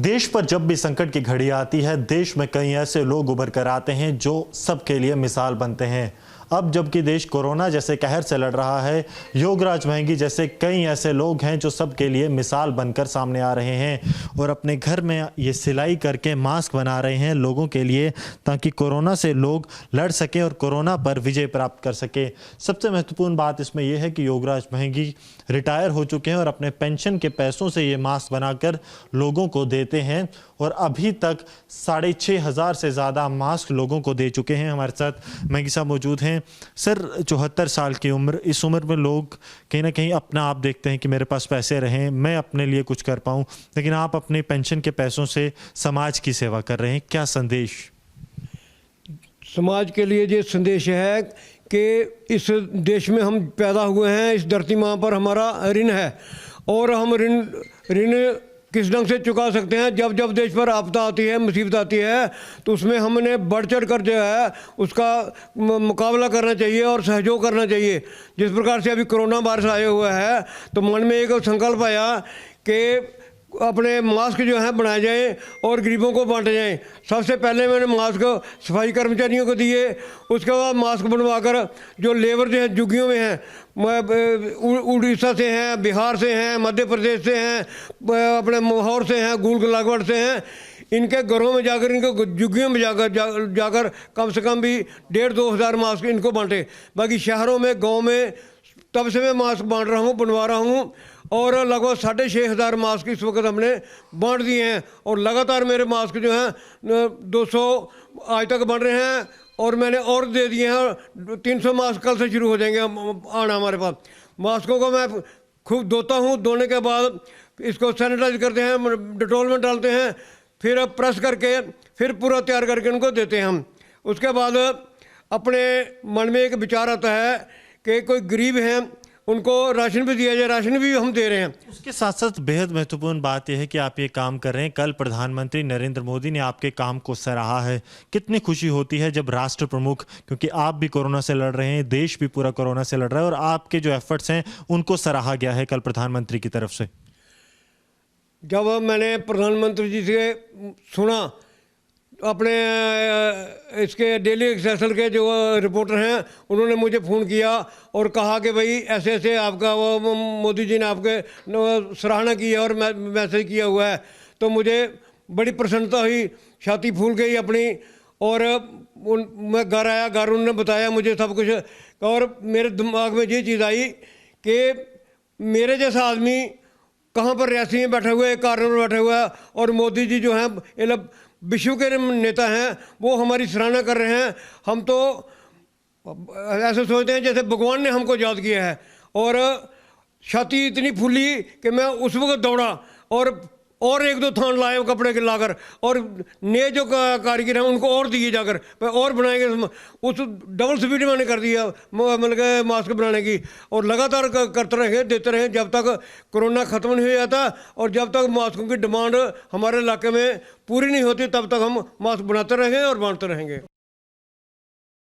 देश पर जब भी संकट की घड़ी आती है, देश में कई ऐसे लोग उभर कर आते हैं जो सबके लिए मिसाल बनते हैं। अब जबकि देश कोरोना जैसे कहर से लड़ रहा है, योगराज महंगी जैसे कई ऐसे लोग हैं जो सबके लिए मिसाल बनकर सामने आ रहे हैं और अपने घर में ये सिलाई करके मास्क बना रहे हैं लोगों के लिए, ताकि कोरोना से लोग लड़ सकें और कोरोना पर विजय प्राप्त कर सके। सबसे महत्वपूर्ण बात इसमें यह है कि योगराज महंगी रिटायर हो चुके हैं और अपने पेंशन के पैसों से ये मास्क बनाकर लोगों को देते हैं और अभी तक 6,500 से ज़्यादा मास्क लोगों को दे चुके हैं। हमारे साथ महंगी साहब मौजूद हैं। सर, 74 साल की उम्र, इस उम्र में लोग कहीं ना कहीं अपना आप देखते हैं कि मेरे पास पैसे रहें, मैं अपने लिए कुछ कर पाऊं, लेकिन आप अपने पेंशन के पैसों से समाज की सेवा कर रहे हैं। क्या संदेश समाज के लिए? ये संदेश है कि इस देश में हम पैदा हुए हैं, इस धरती माँ पर हमारा ऋण है और हम ऋण किस ढंग से चुका सकते हैं। जब जब देश पर आपदा आती है, मुसीबत आती है, तो उसमें हमने बढ़ चढ़ कर जो है उसका मुकाबला करना चाहिए और सहयोग करना चाहिए। जिस प्रकार से अभी कोरोना वायरस आया हुआ है, तो मन में एक संकल्प आया कि अपने मास्क जो हैं बनाए जाएं और गरीबों को बांटे जाएं। सबसे पहले मैंने मास्क सफाई कर्मचारियों को दिए, उसके बाद मास्क बनवाकर जो लेबर जो है झुग्गियों में हैं, उड़ीसा से हैं, बिहार से हैं, मध्य प्रदेश से हैं, अपने मोहर से हैं, गुलगलागढ़ से हैं, इनके घरों में जाकर, इनको झुग्गियों में जाकर कम से कम भी 1,500-2 हज़ार मास्क इनको बांटे। बाकी शहरों में, गाँव में तब से मैं मास्क बांट रहा हूँ, बनवा रहा हूँ और लगभग 6,500 मास्क इस वक्त हमने बांट दिए हैं और लगातार मेरे मास्क जो हैं 200 आज तक बन रहे हैं और मैंने और दे दिए हैं। 300 मास्क कल से शुरू हो जाएंगे आना हमारे पास। मास्कों को मैं खूब धोता हूँ, धोने के बाद इसको सैनिटाइज करते हैं, डिटॉल में डालते हैं, फिर प्रेस करके फिर पूरा तैयार करके उनको देते हैं हम। उसके बाद अपने मन में एक विचार आता है कि कोई गरीब हैं उनको राशन भी दिया जाए, राशन भी हम दे रहे हैं। उसके साथ साथ बेहद महत्वपूर्ण बात यह है कि आप ये काम कर रहे हैं। कल प्रधानमंत्री नरेंद्र मोदी ने आपके काम को सराहा है। कितनी खुशी होती है जब राष्ट्र प्रमुख, क्योंकि आप भी कोरोना से लड़ रहे हैं, देश भी पूरा कोरोना से लड़ रहा है, और आपके जो एफर्ट्स हैं उनको सराहा गया है कल प्रधानमंत्री की तरफ से। जब मैंने प्रधानमंत्री जी से सुना, अपने इसके डेली एक्सेसर के जो रिपोर्टर हैं उन्होंने मुझे फ़ोन किया और कहा कि भाई ऐसे ऐसे आपका वो मोदी जी ने आपके सराहना की है और मैसेज किया हुआ है, तो मुझे बड़ी प्रसन्नता हुई, छाती फूल गई अपनी। और मैं घर आया, घर उन्होंने बताया मुझे सब कुछ, और मेरे दिमाग में ये चीज़ आई कि मेरे जैसा आदमी कहाँ पर रियासी में बैठा हुआ है, कार्नर में बैठा हुआ है, और मोदी जी जो हैं विश्व के नेता हैं, वो हमारी सराहना कर रहे हैं। हम तो ऐसे सोचते हैं जैसे भगवान ने हमको याद किया है। और छाती इतनी फूली कि मैं उस वक्त दौड़ा और 1-2 थान लाए कपड़े के लाकर, और नए जो कारीगर हैं उनको और दिए जाकर, और बनाएंगे। उस डबल स्पीड मैंने कर दिया मतलब के मास्क बनाने की, और लगातार करते रहे, देते रहे जब तक कोरोना ख़त्म नहीं हो जाता और जब तक मास्कों की डिमांड हमारे इलाके में पूरी नहीं होती, तब तक हम मास्क बनाते रहेंगे और बांटते रहेंगे।